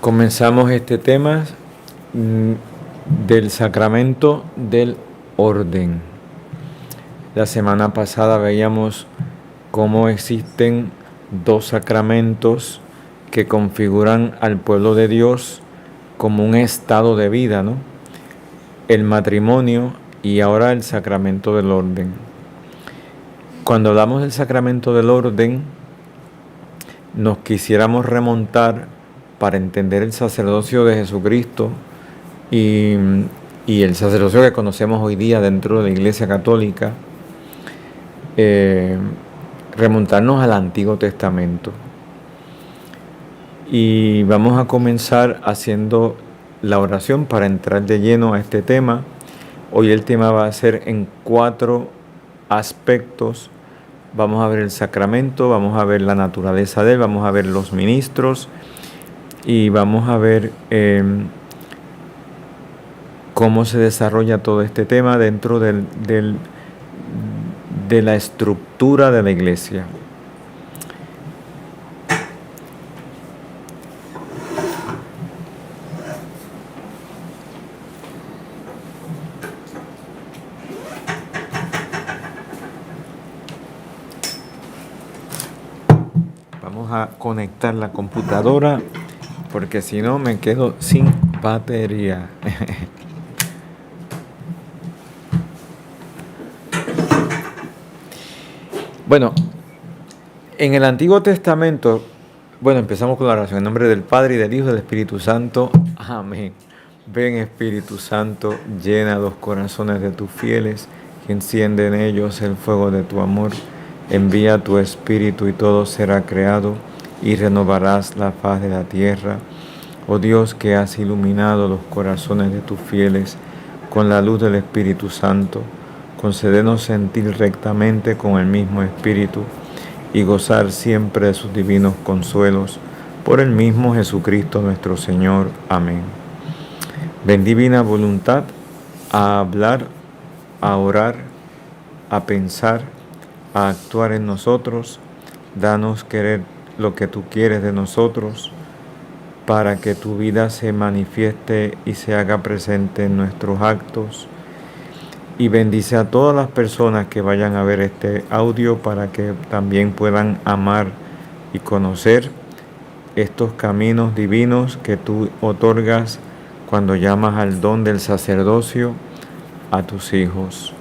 Comenzamos este tema del sacramento del orden. La semana pasada veíamos cómo existen dos sacramentos que configuran al pueblo de Dios como un estado de vida, ¿no? El matrimonio y ahora el sacramento del orden. Cuando hablamos del sacramento del orden, nos quisiéramos remontar para entender el sacerdocio de Jesucristo y el sacerdocio que conocemos hoy día dentro de la Iglesia Católica, remontarnos al Antiguo Testamento. Y vamos a comenzar haciendo la oración para entrar de lleno a este tema. Hoy el tema va a ser en 4 aspectos. Vamos a ver el sacramento, vamos a ver la naturaleza de él, vamos a ver los ministros y vamos a ver cómo se desarrolla todo este tema dentro de la estructura de la Iglesia. Vamos a conectar la computadora porque si no me quedo sin batería. Bueno, en el Antiguo Testamento, empezamos con la oración. En nombre del Padre, y del Hijo, y del Espíritu Santo. Amén. Ven, Espíritu Santo, llena los corazones de tus fieles, que enciende en ellos el fuego de tu amor. Envía tu Espíritu y todo será creado, y renovarás la faz de la tierra. Oh Dios, que has iluminado los corazones de tus fieles con la luz del Espíritu Santo, concédenos sentir rectamente con el mismo Espíritu y gozar siempre de sus divinos consuelos. Por el mismo Jesucristo nuestro Señor. Amén. Ven, divina voluntad, a hablar, a orar, a pensar, a actuar en nosotros. Danos querer lo que tú quieres de nosotros, para que tu vida se manifieste y se haga presente en nuestros actos. Y bendice a todas las personas que vayan a ver este audio para que también puedan amar y conocer estos caminos divinos que tú otorgas cuando llamas al don del sacerdocio a tus hijos,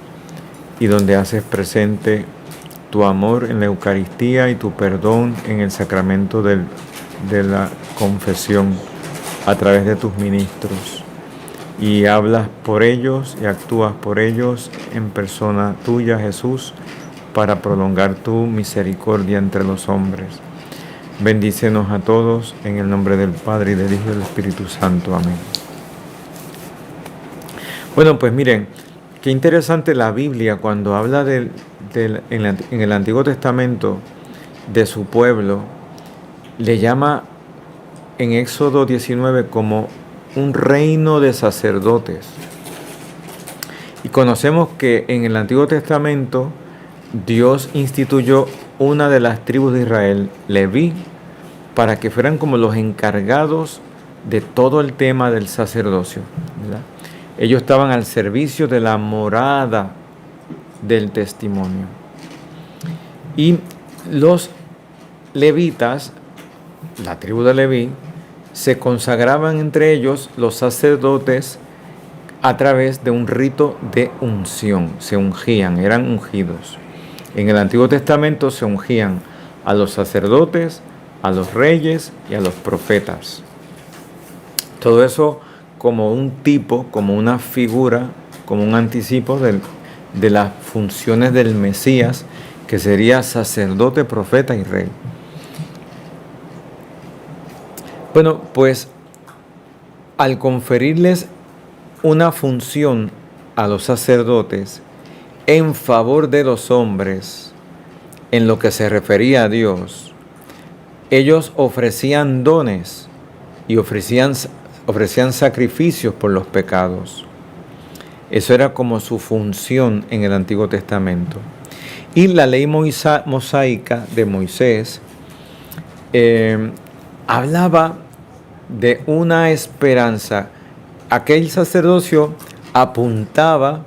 y donde haces presente tu amor en la Eucaristía y tu perdón en el sacramento de la confesión a través de tus ministros. Y hablas por ellos y actúas por ellos en persona tuya, Jesús, para prolongar tu misericordia entre los hombres. Bendícenos a todos en el nombre del Padre, y del Hijo y del Espíritu Santo. Amén. Bueno, pues miren, qué interesante la Biblia cuando habla en el Antiguo Testamento de su pueblo, le llama en Éxodo 19 como un reino de sacerdotes. Y conocemos que en el Antiguo Testamento Dios instituyó una de las tribus de Israel, Leví, para que fueran como los encargados de todo el tema del sacerdocio, ¿verdad? Ellos estaban al servicio de la morada del testimonio. Y los levitas, la tribu de Leví, se consagraban entre ellos los sacerdotes a través de un rito de unción. Se ungían, eran ungidos. En el Antiguo Testamento se ungían a los sacerdotes, a los reyes y a los profetas. Todo eso como un tipo, como una figura, como un anticipo de las funciones del Mesías, que sería sacerdote, profeta y rey. Bueno, pues al conferirles una función a los sacerdotes en favor de los hombres, en lo que se refería a Dios, ellos ofrecían dones y ofrecían sacrificios por los pecados. Eso era como su función en el Antiguo Testamento. Y la ley mosaica de Moisés hablaba de una esperanza. Aquel sacerdocio apuntaba,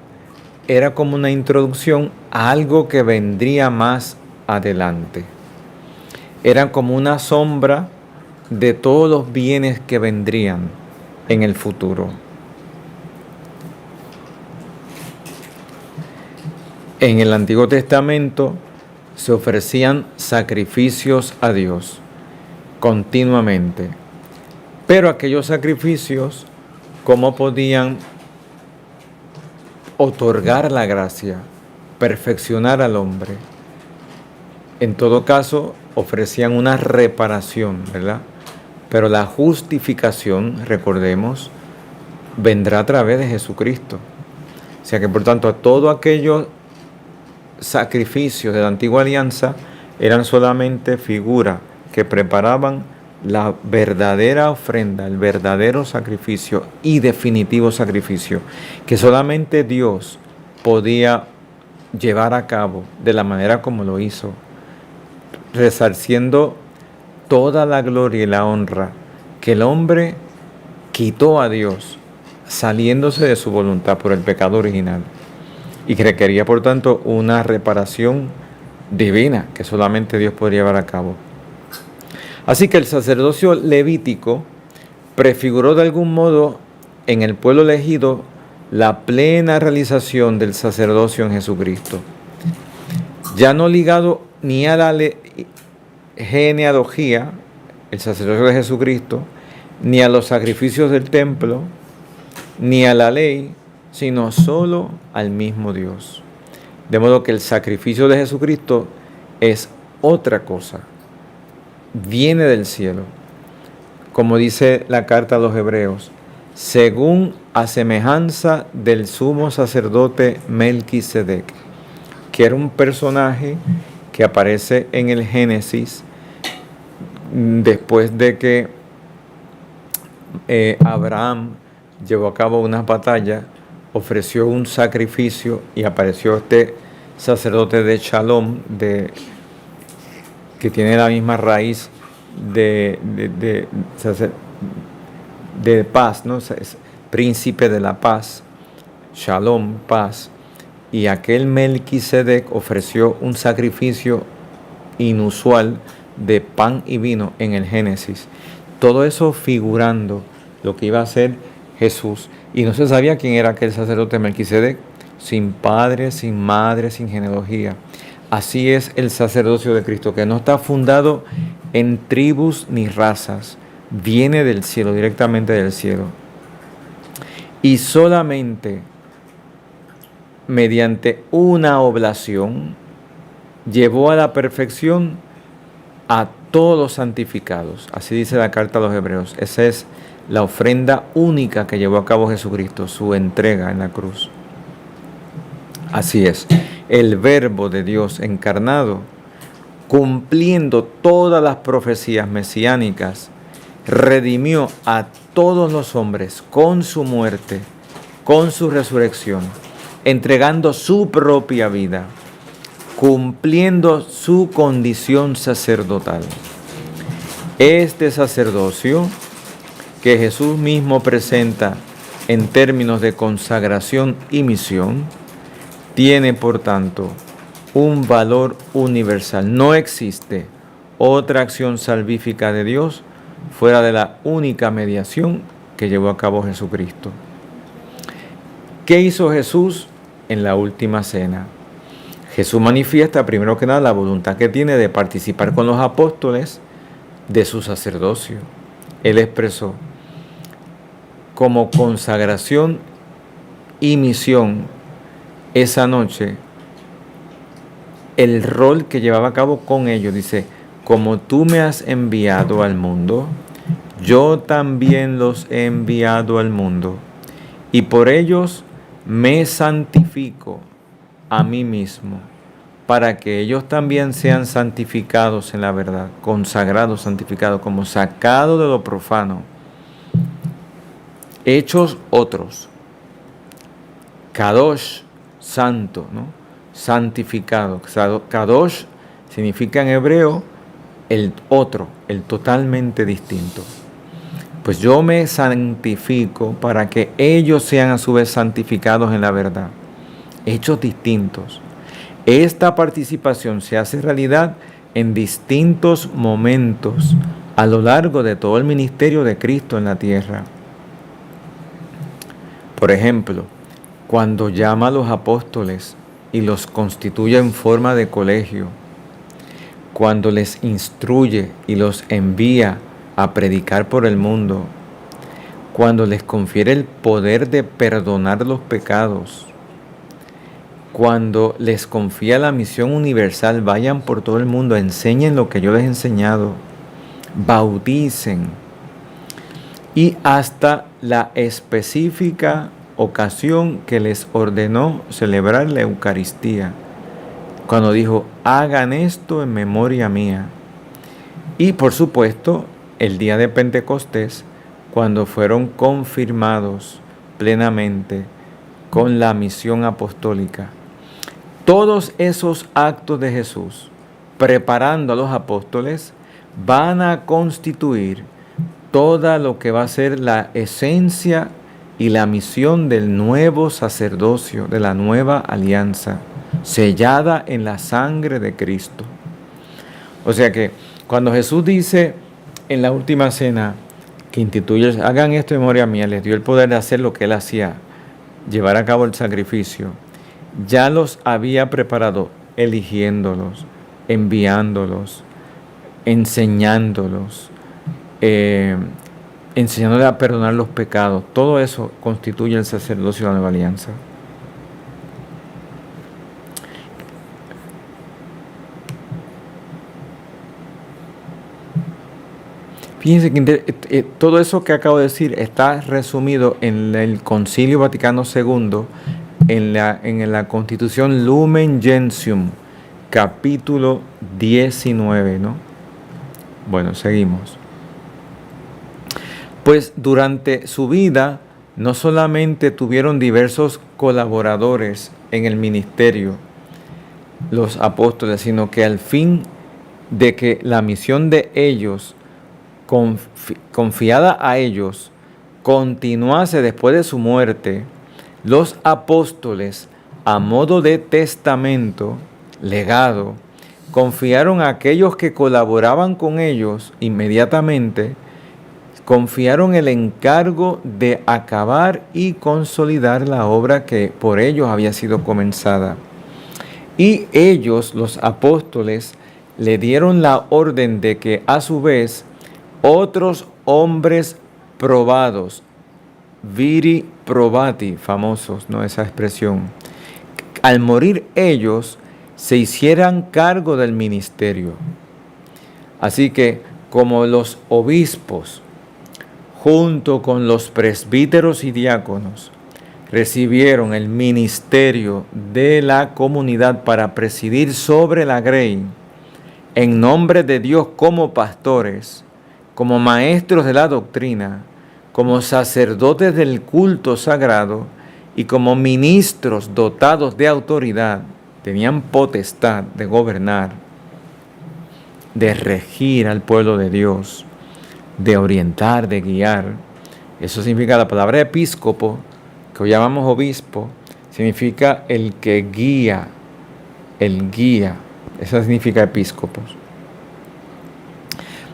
era como una introducción a algo que vendría más adelante. Era como una sombra de todos los bienes que vendrían en el futuro. En el Antiguo Testamento se ofrecían sacrificios a Dios continuamente, pero aquellos sacrificios, ¿cómo podían otorgar la gracia, perfeccionar al hombre? En todo caso, ofrecían una reparación, ¿verdad? Pero la justificación, recordemos, vendrá a través de Jesucristo. O sea que, por tanto, todos aquellos sacrificios de la antigua alianza eran solamente figuras que preparaban la verdadera ofrenda, el verdadero sacrificio y definitivo sacrificio, que solamente Dios podía llevar a cabo de la manera como lo hizo, resarciendo toda la gloria y la honra que el hombre quitó a Dios, saliéndose de su voluntad por el pecado original, y que requería, por tanto, una reparación divina que solamente Dios podría llevar a cabo. Así que el sacerdocio levítico prefiguró de algún modo en el pueblo elegido la plena realización del sacerdocio en Jesucristo, ya no ligado ni a la genealogía, el sacerdocio de Jesucristo, ni a los sacrificios del templo, ni a la ley, sino solo al mismo Dios. De modo que el sacrificio de Jesucristo es otra cosa, viene del cielo, como dice la carta a los Hebreos, según a semejanza del sumo sacerdote Melquisedec, que era un personaje que aparece en el Génesis después de que Abraham llevó a cabo unas batallas, ofreció un sacrificio y apareció este sacerdote de Shalom, que tiene la misma raíz de paz, ¿no? Es príncipe de la paz, Shalom, paz. Y aquel Melquisedec ofreció un sacrificio inusual de pan y vino en el Génesis. Todo eso figurando lo que iba a ser Jesús. Y no se sabía quién era aquel sacerdote Melquisedec, sin padre, sin madre, sin genealogía. Así es el sacerdocio de Cristo, que no está fundado en tribus ni razas. Viene del cielo, directamente del cielo. Y solamente mediante una oblación llevó a la perfección a todos los santificados. Así dice la carta a los Hebreos. Esa es la ofrenda única que llevó a cabo Jesucristo, su entrega en la cruz. Así es, el Verbo de Dios encarnado, cumpliendo todas las profecías mesiánicas, redimió a todos los hombres con su muerte, con su resurrección, entregando su propia vida, cumpliendo su condición sacerdotal. Este sacerdocio que Jesús mismo presenta en términos de consagración y misión, tiene por tanto un valor universal. No existe otra acción salvífica de Dios fuera de la única mediación que llevó a cabo Jesucristo. ¿Qué hizo Jesús en la última cena? Jesús manifiesta primero que nada la voluntad que tiene de participar con los apóstoles de su sacerdocio. Él expresó como consagración y misión esa noche el rol que llevaba a cabo con ellos. Dice, como tú me has enviado al mundo, yo también los he enviado al mundo, y por ellos me santifico a mí mismo, para que ellos también sean santificados en la verdad, consagrados, santificados, como sacados de lo profano, hechos otros, Kadosh, santo, ¿no? Santificado. Kadosh significa en hebreo el otro, el totalmente distinto. pues yo me santifico para que ellos sean a su vez santificados en la verdad. Hechos distintos. Esta participación se hace realidad en distintos momentos a lo largo de todo el ministerio de Cristo en la tierra. Por ejemplo, cuando llama a los apóstoles y los constituye en forma de colegio, cuando les instruye y los envía a predicar por el mundo, cuando les confiere el poder de perdonar los pecados, cuando les confía la misión universal, vayan por todo el mundo, enseñen lo que yo les he enseñado, bauticen, y hasta la específica ocasión que les ordenó celebrar la Eucaristía, cuando dijo, hagan esto en memoria mía. Y por supuesto, el día de Pentecostés, cuando fueron confirmados plenamente con la misión apostólica. Todos esos actos de Jesús, preparando a los apóstoles, van a constituir toda lo que va a ser la esencia y la misión del nuevo sacerdocio, de la nueva alianza, sellada en la sangre de Cristo. O sea que cuando Jesús dice en la última cena que instituye, hagan esto en memoria mía, les dio el poder de hacer lo que Él hacía, llevar a cabo el sacrificio, ya los había preparado, eligiéndolos, enviándolos, enseñándolos, enseñándoles a perdonar los pecados. Todo eso constituye el sacerdocio de la nueva alianza. Fíjense que todo eso que acabo de decir está resumido en el Concilio Vaticano II, en la Constitución Lumen Gentium, capítulo 19, ¿no? Bueno, seguimos. Pues durante su vida no solamente tuvieron diversos colaboradores en el ministerio, los apóstoles, sino que al fin de que la misión de ellos, confiada a ellos, continuase después de su muerte, los apóstoles, a modo de testamento, legado, confiaron a aquellos que colaboraban con ellos inmediatamente, confiaron el encargo de acabar y consolidar la obra que por ellos había sido comenzada. Y ellos, los apóstoles, le dieron la orden de que a su vez otros hombres probados, viri probati, famosos, ¿no? Esa expresión, al morir ellos, se hicieran cargo del ministerio. Así que, como los obispos, junto con los presbíteros y diáconos, recibieron el ministerio de la comunidad para presidir sobre la grey, en nombre de Dios como pastores, como maestros de la doctrina, como sacerdotes del culto sagrado y como ministros dotados de autoridad, tenían potestad de gobernar, de regir al pueblo de Dios, de orientar, de guiar. Eso significa la palabra episcopo, que hoy llamamos obispo, significa el que guía, el guía. Eso significa episcopos.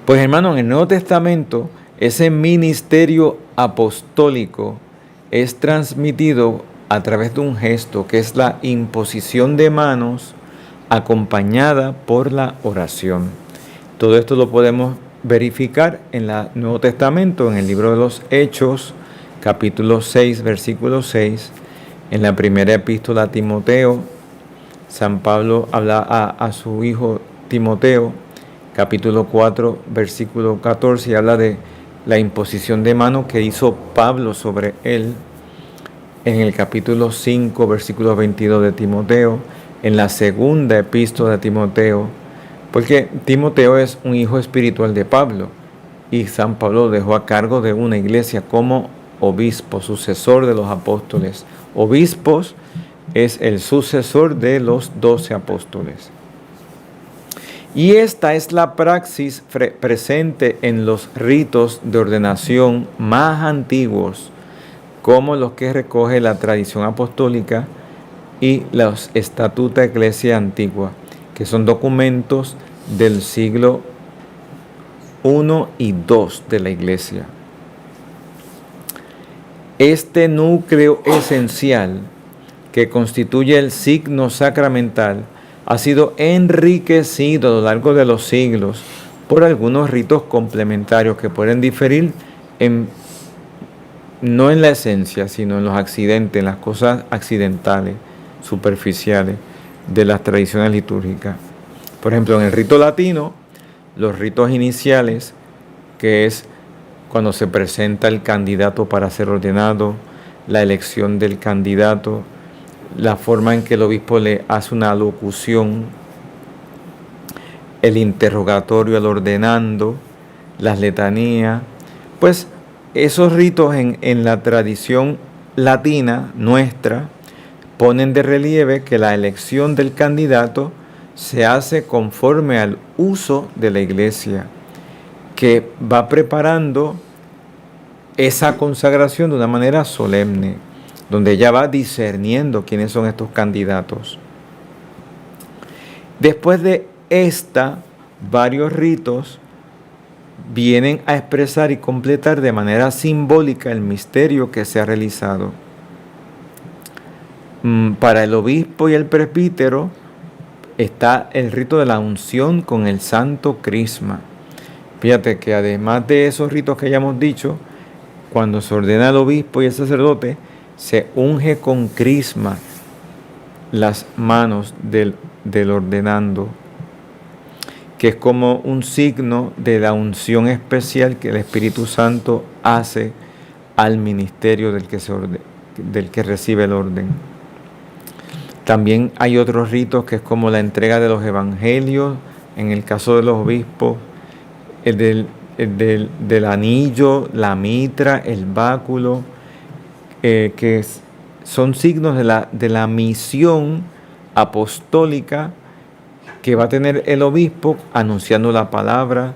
Pues hermano, en el Nuevo Testamento, ese ministerio apostólico es transmitido a través de un gesto que es la imposición de manos acompañada por la oración. Todo esto lo podemos verificar en el Nuevo Testamento, en el libro de los Hechos, capítulo 6, versículo 6, en la primera epístola a Timoteo. San Pablo habla a su hijo Timoteo, capítulo 4, versículo 14, y habla de la imposición de mano que hizo Pablo sobre él. En el capítulo 5, versículo 22 de Timoteo, en la segunda epístola de Timoteo, porque Timoteo es un hijo espiritual de Pablo, y San Pablo lo dejó a cargo de una iglesia como obispo, sucesor de los apóstoles. Obispos es el sucesor de los 12 apóstoles. Y esta es la praxis presente en los ritos de ordenación más antiguos, como los que recoge la tradición apostólica y los estatutos de Iglesia Antigua, que son documentos del siglo I y II de la Iglesia. Este núcleo esencial que constituye el signo sacramental ha sido enriquecido a lo largo de los siglos por algunos ritos complementarios que pueden diferir no en la esencia, sino en los accidentes, en las cosas accidentales, superficiales de las tradiciones litúrgicas. Por ejemplo, en el rito latino, los ritos iniciales, que es cuando se presenta el candidato para ser ordenado, la elección del candidato, la forma en que el obispo le hace una locución, el interrogatorio al ordenando, las letanías, pues esos ritos en la tradición latina nuestra ponen de relieve que la elección del candidato se hace conforme al uso de la Iglesia, que va preparando esa consagración de una manera solemne, donde ella va discerniendo quiénes son estos candidatos. Después de esta, varios ritos vienen a expresar y completar de manera simbólica el misterio que se ha realizado. Para el obispo y el presbítero está el rito de la unción con el santo crisma. Fíjate que además de esos ritos que ya hemos dicho, cuando se ordena al obispo y el sacerdote, se unge con crisma las manos del ordenando, que es como un signo de la unción especial que el Espíritu Santo hace al ministerio del que recibe el orden. También hay otros ritos que es como la entrega de los evangelios, en el caso de los obispos, el del anillo, la mitra, el báculo, que son signos de la misión apostólica que va a tener el obispo anunciando la palabra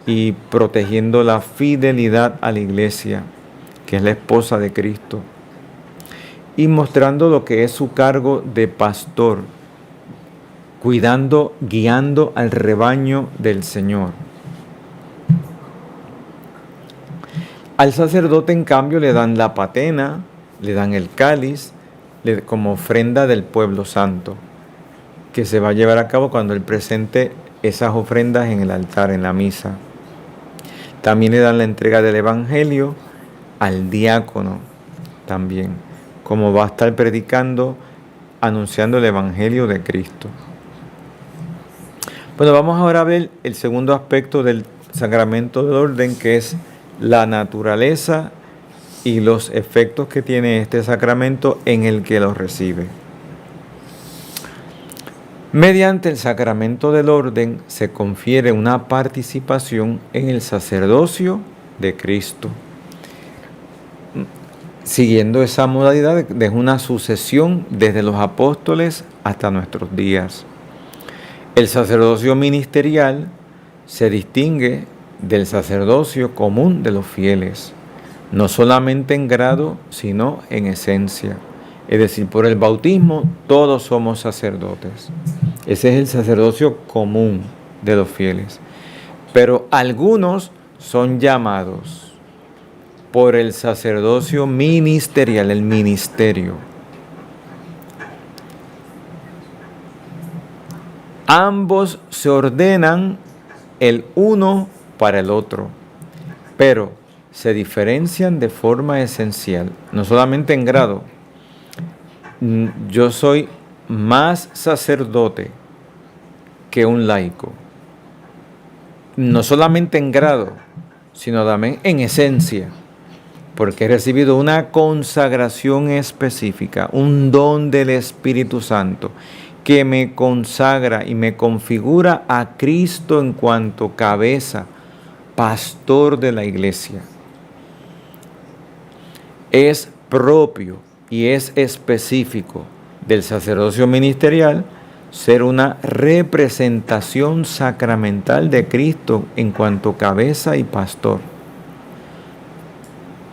y protegiendo la fidelidad a la Iglesia, que es la esposa de Cristo, y mostrando lo que es su cargo de pastor, cuidando, guiando al rebaño del Señor. Al sacerdote, en cambio, le dan la patena, le dan el cáliz como ofrenda del pueblo santo, que se va a llevar a cabo cuando él presente esas ofrendas en el altar, en la misa. También le dan la entrega del evangelio al diácono, también, como va a estar predicando, anunciando el evangelio de Cristo. Bueno, vamos ahora a ver el segundo aspecto del sacramento del orden, que es la naturaleza y los efectos que tiene este sacramento en el que lo recibe. Mediante el sacramento del orden se confiere una participación en el sacerdocio de Cristo, siguiendo esa modalidad de una sucesión desde los apóstoles hasta nuestros días. El sacerdocio ministerial se distingue del sacerdocio común de los fieles, no solamente en grado, sino en esencia. Es decir, por el bautismo todos somos sacerdotes. Ese es el sacerdocio común de los fieles. Pero algunos son llamados por el sacerdocio ministerial, el ministerio. Ambos se ordenan el uno para el otro, pero se diferencian de forma esencial, no solamente en grado. Yo soy más sacerdote que un laico, no solamente en grado, sino también en esencia, porque he recibido una consagración específica, un don del Espíritu Santo, que me consagra y me configura a Cristo en cuanto cabeza, pastor de la Iglesia. Es propio y es específico del sacerdocio ministerial ser una representación sacramental de Cristo en cuanto cabeza y pastor.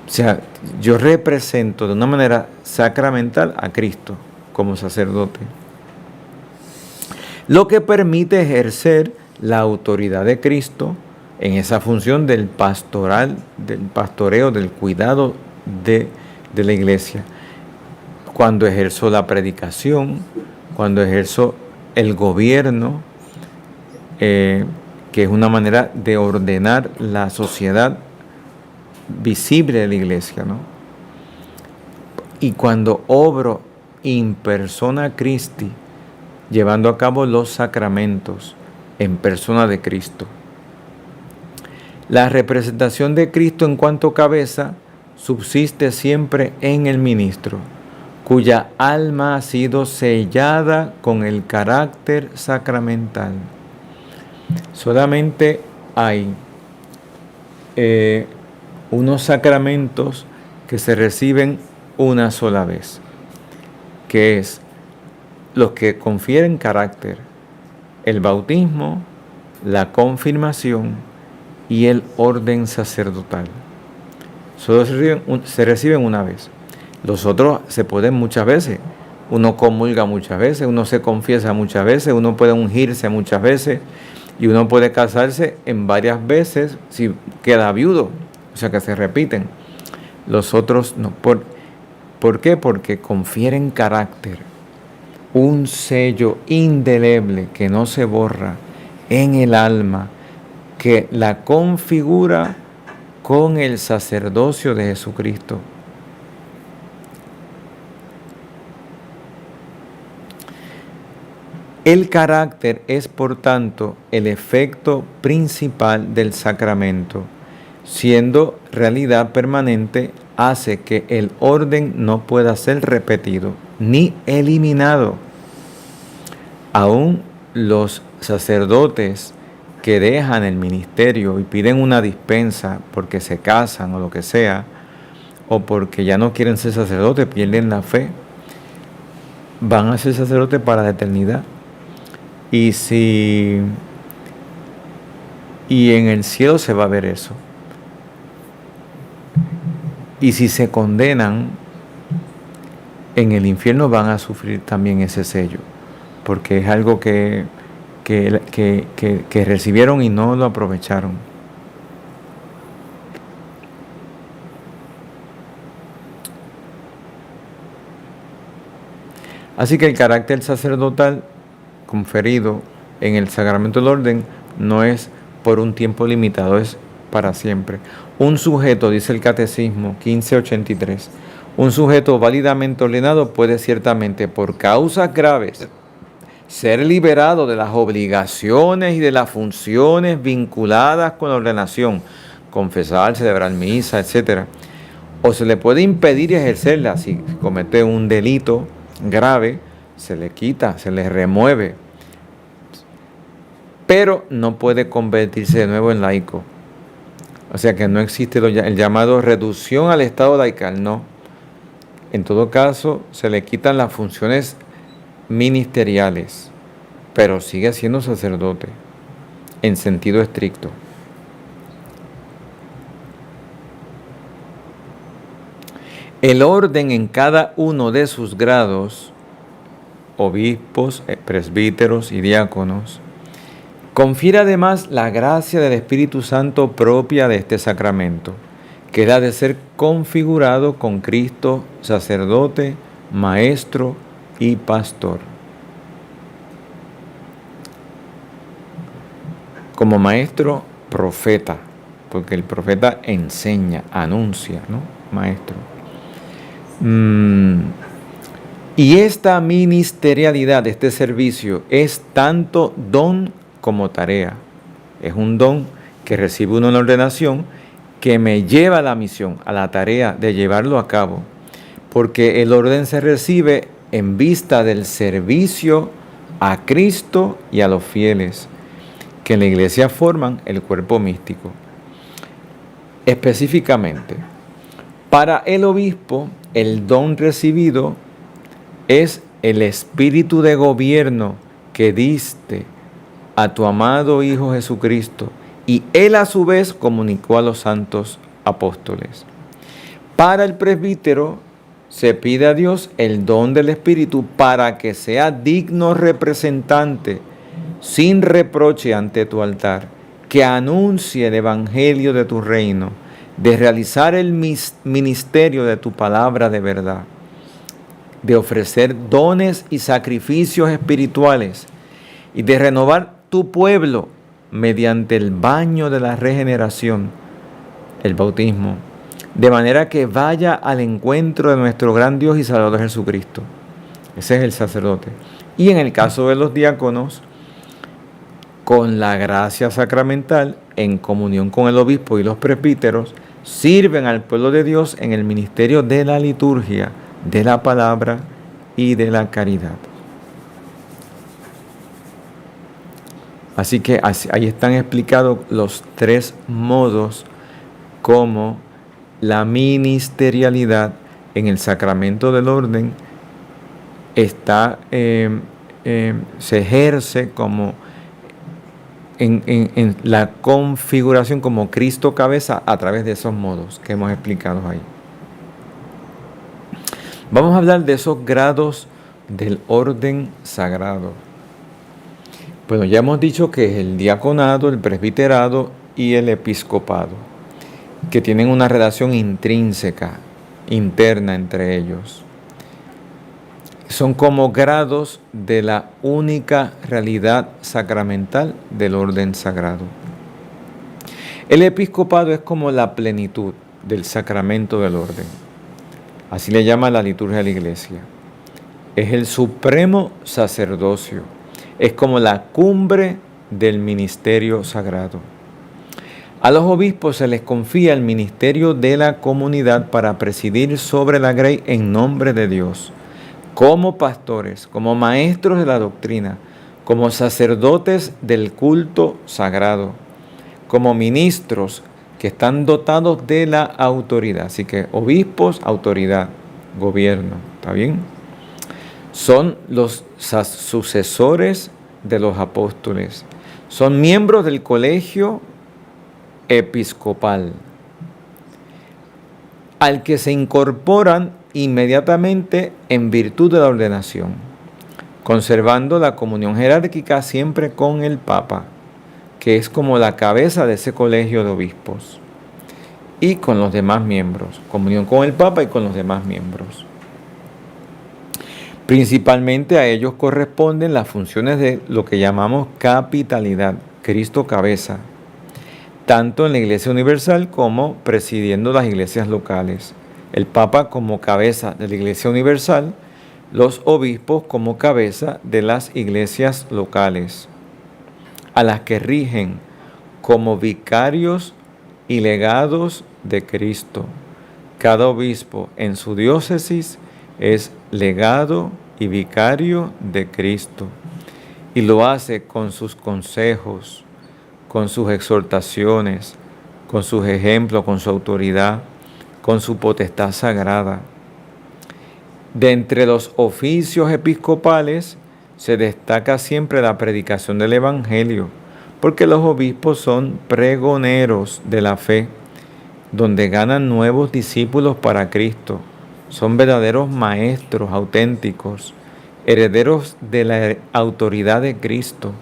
O sea, yo represento de una manera sacramental a Cristo como sacerdote, lo que permite ejercer la autoridad de Cristo en esa función del pastoral, del pastoreo, del cuidado de la iglesia. Cuando ejerzo la predicación, cuando ejerzo el gobierno, que es una manera de ordenar la sociedad visible de la iglesia, ¿no? Y cuando obro in persona Christi, llevando a cabo los sacramentos en persona de Cristo. La representación de Cristo en cuanto cabeza subsiste siempre en el ministro, cuya alma ha sido sellada con el carácter sacramental. Solamente hay unos sacramentos que se reciben una sola vez, que es los que confieren carácter: el bautismo, la confirmación y el orden sacerdotal. Solo se reciben una vez. Los otros se pueden muchas veces. Uno comulga muchas veces, uno se confiesa muchas veces, uno puede ungirse muchas veces y uno puede casarse en varias veces si queda viudo, o sea que se repiten. Los otros no. ¿Por qué? Porque confieren carácter, un sello indeleble que no se borra en el alma, que la configura con el sacerdocio de Jesucristo. El carácter es, por tanto, el efecto principal del sacramento. Siendo realidad permanente, hace que el orden no pueda ser repetido ni eliminado. Aún los sacerdotes que dejan el ministerio y piden una dispensa porque se casan o lo que sea, o porque ya no quieren ser sacerdotes, pierden la fe, van a ser sacerdotes para la eternidad. Y en el cielo se va a ver eso. Y si se condenan, en el infierno van a sufrir también ese sello, porque es algo que recibieron y no lo aprovecharon. Así que el carácter sacerdotal conferido en el sacramento del orden no es por un tiempo limitado, es para siempre. Un sujeto, dice el Catecismo 1583, un sujeto válidamente ordenado puede ciertamente, por causas graves, ser liberado de las obligaciones y de las funciones vinculadas con la ordenación, confesar, celebrar misa, etc. O se le puede impedir ejercerla. Si comete un delito grave, se le quita, se le remueve, pero no puede convertirse de nuevo en laico. O sea que no existe el llamado reducción al estado laical, no. En todo caso, se le quitan las funciones ministeriales, pero sigue siendo sacerdote en sentido estricto. El orden en cada uno de sus grados, obispos, presbíteros y diáconos, confiere además la gracia del Espíritu Santo propia de este sacramento, que era de ser configurado con Cristo, sacerdote, maestro y pastor. Como maestro, profeta, porque el profeta enseña, anuncia, ¿no? Maestro. Y esta ministerialidad, este servicio, es tanto don como tarea. Es un don que recibe uno en la ordenación, que me lleva a la misión, a la tarea de llevarlo a cabo, porque el orden se recibe en vista del servicio a Cristo y a los fieles, que en la iglesia forman el cuerpo místico. Específicamente, para el obispo, el don recibido es el espíritu de gobierno que diste a tu amado Hijo Jesucristo, y Él a su vez comunicó a los santos apóstoles. Para el presbítero se pide a Dios el don del Espíritu para que sea digno representante, sin reproche ante tu altar, que anuncie el evangelio de tu reino, de realizar el ministerio de tu palabra de verdad, de ofrecer dones y sacrificios espirituales y de renovar tu pueblo mediante el baño de la regeneración, el bautismo, de manera que vaya al encuentro de nuestro gran Dios y Salvador Jesucristo. Ese es el sacerdote. Y en el caso de los diáconos, con la gracia sacramental, en comunión con el obispo y los presbíteros, sirven al pueblo de Dios en el ministerio de la liturgia, de la palabra y de la caridad. Así que ahí están explicados los tres modos como la ministerialidad en el sacramento del orden se ejerce como en la configuración como Cristo cabeza a través de esos modos que hemos explicado ahí. Vamos a hablar de esos grados del orden sagrado. Bueno, ya hemos dicho que es el diaconado, el presbiterado y el episcopado, que tienen una relación intrínseca, interna entre ellos. Son como grados de la única realidad sacramental del orden sagrado. El episcopado es como la plenitud del sacramento del orden. Así le llama la liturgia de la Iglesia. Es el supremo sacerdocio. Es como la cumbre del ministerio sagrado. A los obispos se les confía el ministerio de la comunidad para presidir sobre la grey en nombre de Dios, como pastores, como maestros de la doctrina, como sacerdotes del culto sagrado, como ministros que están dotados de la autoridad. Así que obispos, autoridad, gobierno, ¿está bien? Son los sucesores de los apóstoles. Son miembros del colegio episcopal, al que se incorporan inmediatamente en virtud de la ordenación, conservando la comunión jerárquica siempre con el Papa, que es como la cabeza de ese colegio de obispos, y con los demás miembros, comunión con el Papa y con los demás miembros. Principalmente a ellos corresponden las funciones de lo que llamamos capitalidad, Cristo cabeza, tanto en la Iglesia Universal como presidiendo las iglesias locales. El Papa como cabeza de la Iglesia Universal, los obispos como cabeza de las iglesias locales, a las que rigen como vicarios y legados de Cristo. Cada obispo en su diócesis es legado y vicario de Cristo, y lo hace con sus consejos, con sus exhortaciones, con sus ejemplos, con su autoridad, con su potestad sagrada. De entre los oficios episcopales se destaca siempre la predicación del Evangelio, porque los obispos son pregoneros de la fe, donde ganan nuevos discípulos para Cristo. Son verdaderos maestros auténticos, herederos de la autoridad de Cristo.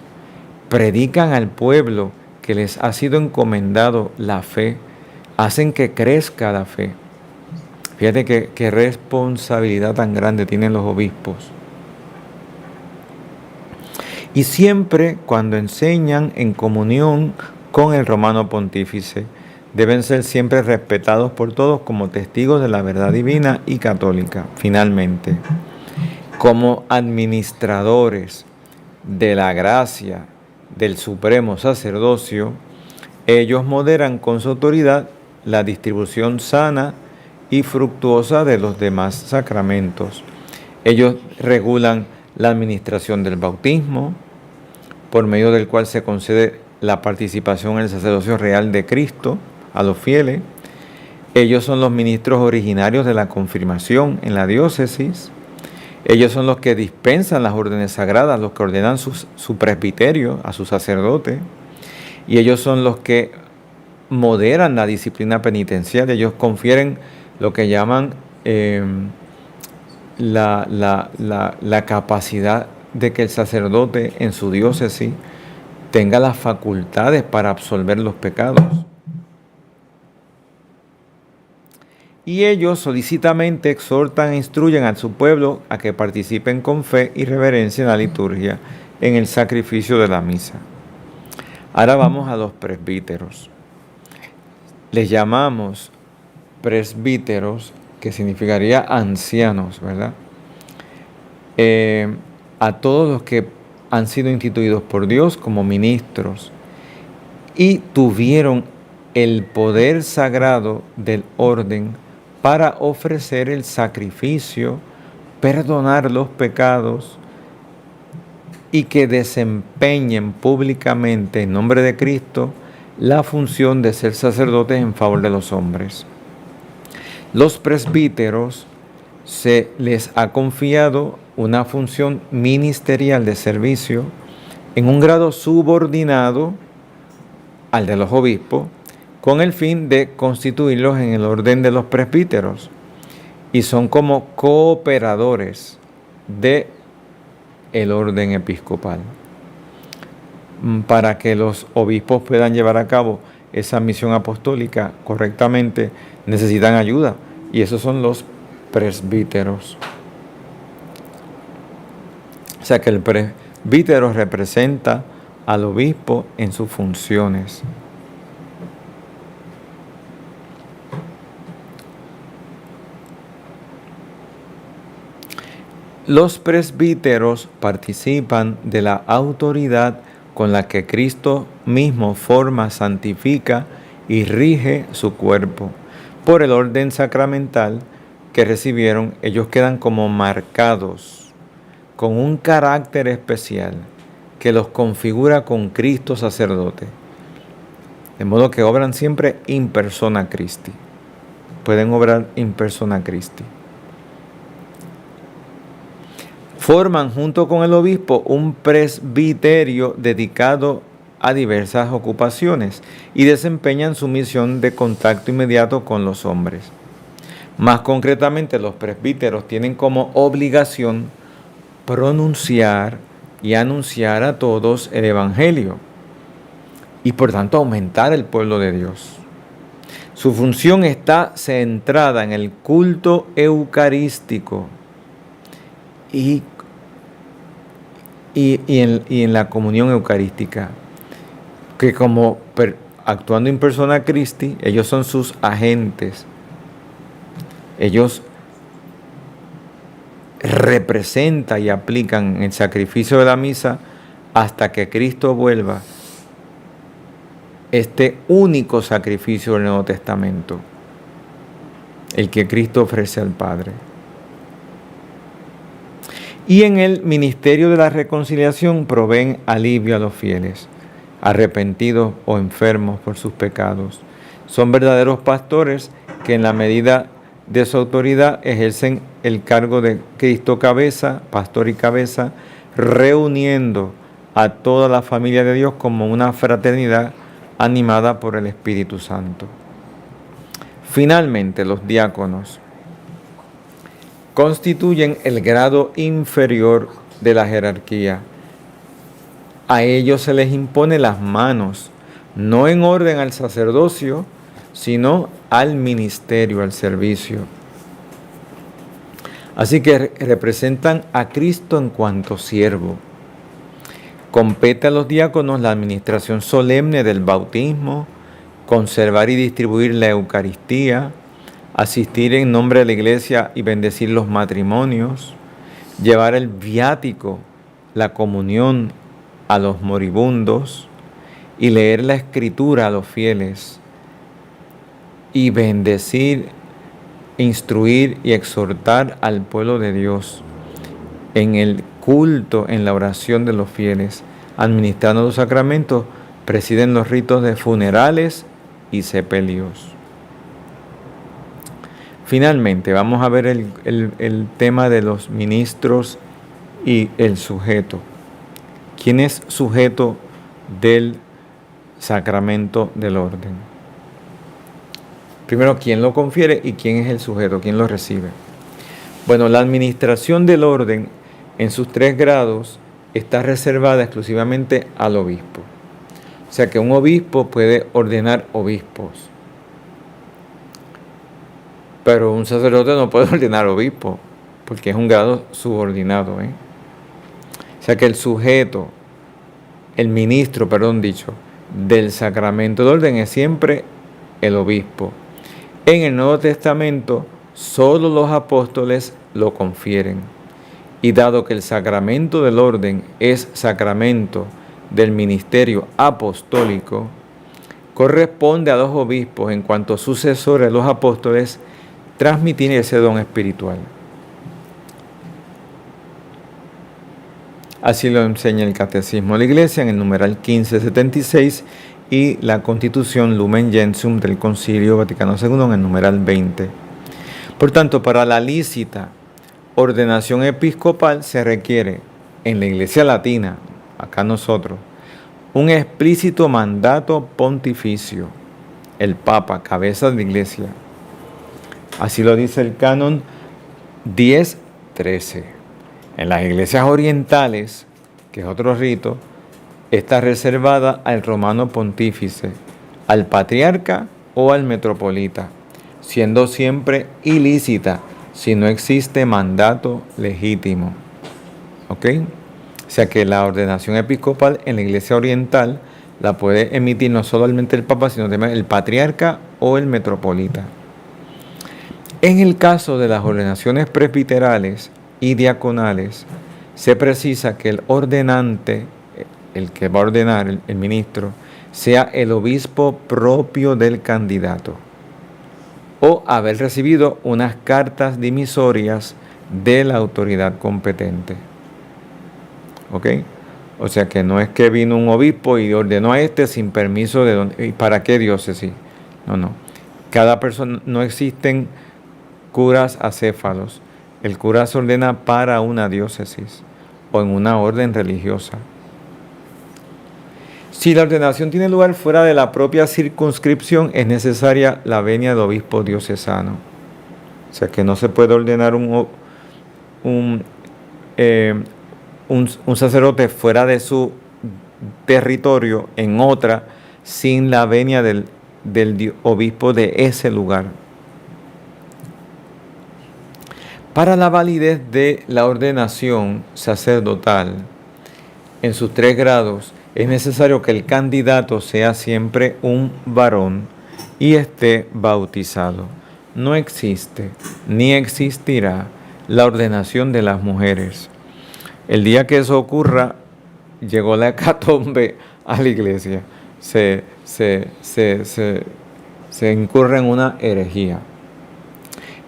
Predican al pueblo que les ha sido encomendado la fe, hacen que crezca la fe. Fíjate qué responsabilidad tan grande tienen los obispos. Y siempre cuando enseñan en comunión con el romano pontífice, deben ser siempre respetados por todos como testigos de la verdad divina y católica. Finalmente, como administradores de la gracia del supremo sacerdocio, ellos moderan con su autoridad la distribución sana y fructuosa de los demás sacramentos. Ellos regulan la administración del bautismo, por medio del cual se concede la participación en el sacerdocio real de Cristo a los fieles. Ellos son los ministros originarios de la confirmación en la diócesis. Ellos son los que dispensan las órdenes sagradas, los que ordenan su presbiterio a su sacerdote. Y ellos son los que moderan la disciplina penitenciaria. Ellos confieren lo que llaman la capacidad de que el sacerdote en su diócesis tenga las facultades para absolver los pecados. Y ellos solicitamente exhortan e instruyen a su pueblo a que participen con fe y reverencia en la liturgia, en el sacrificio de la misa. Ahora vamos a los presbíteros. Les llamamos presbíteros, que significaría ancianos, ¿verdad? A todos los que han sido instituidos por Dios como ministros y tuvieron el poder sagrado del orden para ofrecer el sacrificio, perdonar los pecados y que desempeñen públicamente en nombre de Cristo la función de ser sacerdotes en favor de los hombres. Los presbíteros se les ha confiado una función ministerial de servicio en un grado subordinado al de los obispos, con el fin de constituirlos en el orden de los presbíteros, y son como cooperadores de el orden episcopal, para que los obispos puedan llevar a cabo esa misión apostólica correctamente. Necesitan ayuda, y esos son los presbíteros. O sea que el presbítero representa al obispo en sus funciones. Los presbíteros participan de la autoridad con la que Cristo mismo forma, santifica y rige su cuerpo. Por el orden sacramental que recibieron, ellos quedan como marcados con un carácter especial que los configura con Cristo sacerdote. De modo que obran siempre in persona Christi. Pueden obrar in persona Christi. Forman junto con el obispo un presbiterio dedicado a diversas ocupaciones y desempeñan su misión de contacto inmediato con los hombres. Más concretamente, los presbíteros tienen como obligación pronunciar y anunciar a todos el Evangelio y por tanto aumentar el pueblo de Dios. Su función está centrada en el culto eucarístico y en la comunión eucarística, que como actuando in persona Christi, ellos son sus agentes. Ellos representan y aplican el sacrificio de la misa hasta que Cristo vuelva, este único sacrificio del Nuevo Testamento, el que Cristo ofrece al Padre. Y en el ministerio de la reconciliación proveen alivio a los fieles, arrepentidos o enfermos por sus pecados. Son verdaderos pastores que en la medida de su autoridad ejercen el cargo de Cristo cabeza, pastor y cabeza, reuniendo a toda la familia de Dios como una fraternidad animada por el Espíritu Santo. Finalmente, los diáconos constituyen el grado inferior de la jerarquía. A ellos se les impone las manos, no en orden al sacerdocio, sino al ministerio, al servicio. Así que representan a Cristo en cuanto siervo. Compete a los diáconos la administración solemne del bautismo, conservar y distribuir la Eucaristía, asistir en nombre de la Iglesia y bendecir los matrimonios, llevar el viático, la comunión a los moribundos y leer la Escritura a los fieles y bendecir, instruir y exhortar al pueblo de Dios en el culto, en la oración de los fieles, administrando los sacramentos, presiden los ritos de funerales y sepelios. Finalmente, vamos a ver el tema de los ministros y el sujeto. ¿Quién es sujeto del sacramento del orden? Primero, ¿quién lo confiere y quién es el sujeto? ¿Quién lo recibe? Bueno, la administración del orden en sus 3 grados está reservada exclusivamente al obispo. O sea que un obispo puede ordenar obispos, pero un sacerdote no puede ordenar obispo, porque es un grado subordinado. O sea que el sujeto, el ministro, del sacramento del orden es siempre el obispo. En el Nuevo Testamento, solo los apóstoles lo confieren. Y dado que el sacramento del orden es sacramento del ministerio apostólico, corresponde a los obispos, en cuanto sucesores de los apóstoles, transmitir ese don espiritual. Así lo enseña el Catecismo de la Iglesia en el numeral 1576 y la Constitución Lumen Gentium del Concilio Vaticano II en el numeral 20. Por tanto, para la lícita ordenación episcopal se requiere en la Iglesia Latina, acá nosotros, un explícito mandato pontificio, el Papa, cabeza de la Iglesia. Así lo dice el canon 10.13. En las iglesias orientales, que es otro rito, está reservada al romano pontífice, al patriarca o al metropolita, siendo siempre ilícita si no existe mandato legítimo. ¿Ok? O sea que la ordenación episcopal en la iglesia oriental la puede emitir no solamente el Papa, sino también el patriarca o el metropolita. En el caso de las ordenaciones presbiterales y diaconales, se precisa que el ordenante, el que va a ordenar, el ministro, sea el obispo propio del candidato o haber recibido unas cartas dimisorias de la autoridad competente. ¿Ok? O sea que no es que vino un obispo y ordenó a este sin permiso de dónde, ¿y para qué diócesis? No. Cada persona, no existen curas acéfalos. El cura se ordena para una diócesis o en una orden religiosa. Si la ordenación tiene lugar fuera de la propia circunscripción, es necesaria la venia del obispo diocesano. O sea que no se puede ordenar un sacerdote fuera de su territorio en otra sin la venia del obispo de ese lugar. Para la validez de la ordenación sacerdotal en sus 3 grados, es necesario que el candidato sea siempre un varón y esté bautizado. No existe ni existirá la ordenación de las mujeres. El día que eso ocurra, llegó la hecatombe a la iglesia. Se incurre en una herejía.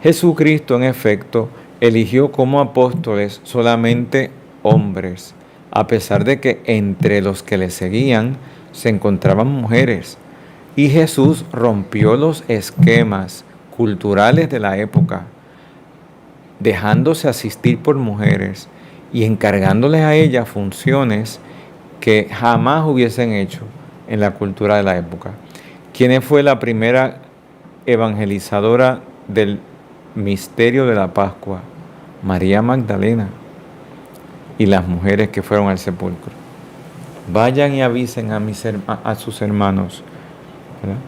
Jesucristo, en efecto, eligió como apóstoles solamente hombres, a pesar de que entre los que le seguían se encontraban mujeres. Y Jesús rompió los esquemas culturales de la época, dejándose asistir por mujeres y encargándoles a ellas funciones que jamás hubiesen hecho en la cultura de la época. ¿Quién fue la primera evangelizadora del misterio de la Pascua? María Magdalena y las mujeres que fueron al sepulcro. Vayan y avisen a sus hermanos, ¿verdad?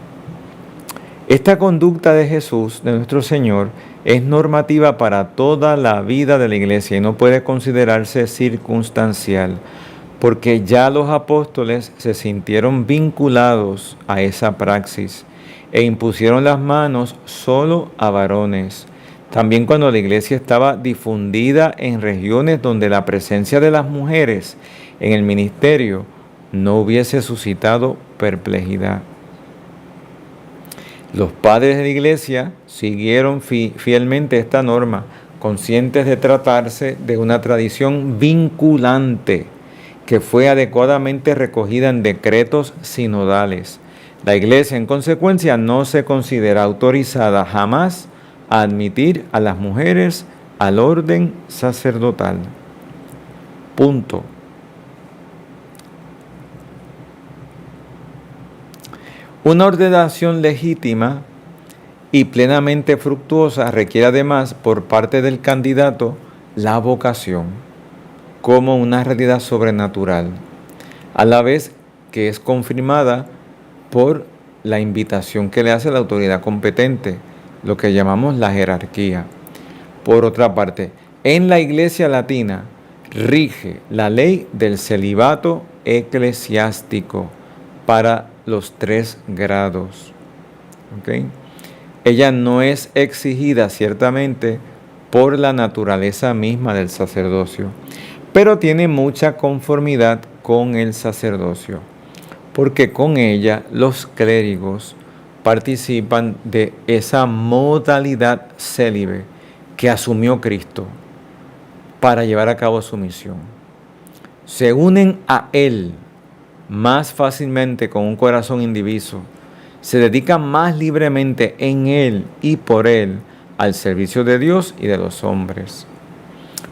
Esta conducta de Jesús, de nuestro Señor, es normativa para toda la vida de la iglesia y no puede considerarse circunstancial, porque ya los apóstoles se sintieron vinculados a esa praxis e impusieron las manos solo a varones. También cuando la iglesia estaba difundida en regiones donde la presencia de las mujeres en el ministerio no hubiese suscitado perplejidad. Los padres de la iglesia siguieron fielmente esta norma, conscientes de tratarse de una tradición vinculante que fue adecuadamente recogida en decretos sinodales. La iglesia, en consecuencia, no se considera autorizada jamás admitir a las mujeres al orden sacerdotal. Punto. Una ordenación legítima y plenamente fructuosa requiere además por parte del candidato la vocación como una realidad sobrenatural, a la vez que es confirmada por la invitación que le hace la autoridad competente, lo que llamamos la jerarquía. Por otra parte, en la Iglesia latina rige la ley del celibato eclesiástico para los 3 grados. ¿Okay? Ella no es exigida ciertamente por la naturaleza misma del sacerdocio, pero tiene mucha conformidad con el sacerdocio, porque con ella los clérigos participan de esa modalidad célibe que asumió Cristo para llevar a cabo su misión. Se unen a Él más fácilmente con un corazón indiviso, se dedican más libremente en Él y por Él al servicio de Dios y de los hombres.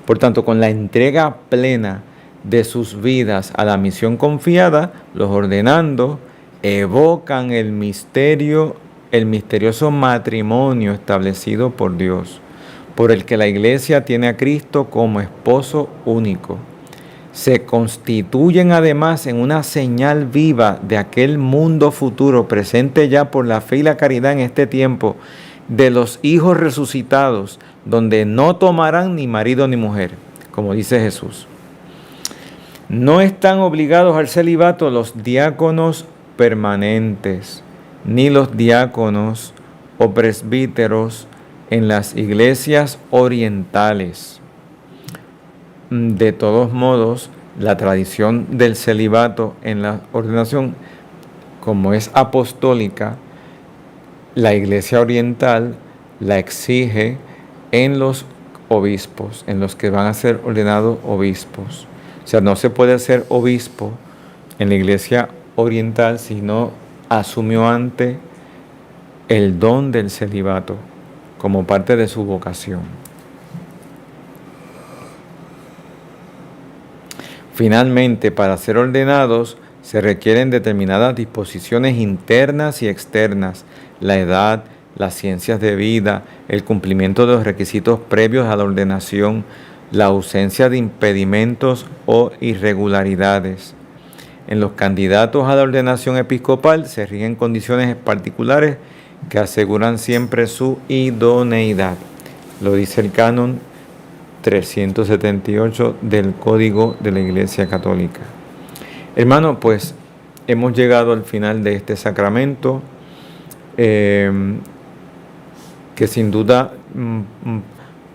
Por tanto, con la entrega plena de sus vidas a la misión confiada, los ordenando evocan el misterioso matrimonio establecido por Dios, por el que la Iglesia tiene a Cristo como esposo único. Se constituyen además en una señal viva de aquel mundo futuro presente ya por la fe y la caridad en este tiempo, de los hijos resucitados, donde no tomarán ni marido ni mujer, como dice Jesús. No están obligados al celibato los diáconos permanentes, ni los diáconos o presbíteros en las iglesias orientales. De todos modos, la tradición del celibato en la ordenación, como es apostólica, la Iglesia oriental la exige en los obispos, en los que van a ser ordenados obispos. O sea, no se puede ser obispo en la Iglesia oriental si no asumió antes el don del celibato como parte de su vocación. Finalmente, para ser ordenados se requieren determinadas disposiciones internas y externas, la edad, las ciencias de vida, el cumplimiento de los requisitos previos a la ordenación, la ausencia de impedimentos o irregularidades. En los candidatos a la ordenación episcopal se rigen condiciones particulares que aseguran siempre su idoneidad. Lo dice el canon 378 del Código de la Iglesia Católica. Hermano, pues hemos llegado al final de este sacramento que sin duda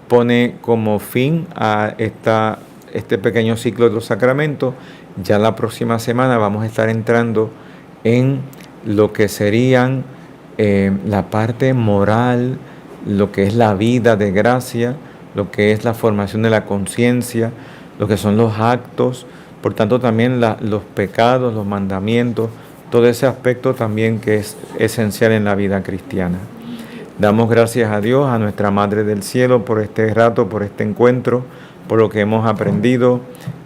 pone como fin a este pequeño ciclo de los sacramentos. Ya la próxima semana vamos a estar entrando en lo que serían la parte moral, lo que es la vida de gracia, lo que es la formación de la conciencia, lo que son los actos, por tanto también los pecados, los mandamientos, todo ese aspecto también que es esencial en la vida cristiana. Damos gracias a Dios, a nuestra Madre del Cielo, por este rato, por este encuentro, por lo que hemos aprendido.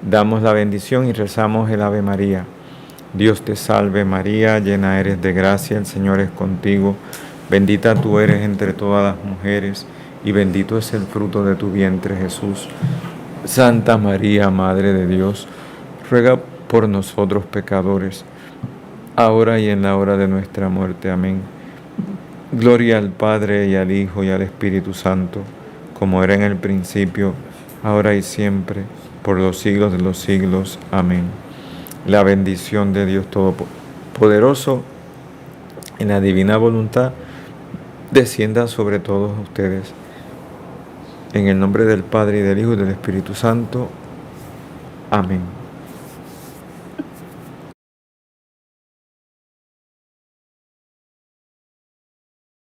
Damos la bendición y rezamos el Ave María. Dios te salve María, llena eres de gracia, el Señor es contigo. Bendita tú eres entre todas las mujeres, y bendito es el fruto de tu vientre, Jesús. Santa María, Madre de Dios, ruega por nosotros pecadores, ahora y en la hora de nuestra muerte. Amén. Gloria al Padre, y al Hijo, y al Espíritu Santo, como era en el principio, ahora y siempre, por los siglos de los siglos. Amén. La bendición de Dios Todopoderoso, en la divina voluntad, descienda sobre todos ustedes. En el nombre del Padre, y del Hijo, y del Espíritu Santo. Amén.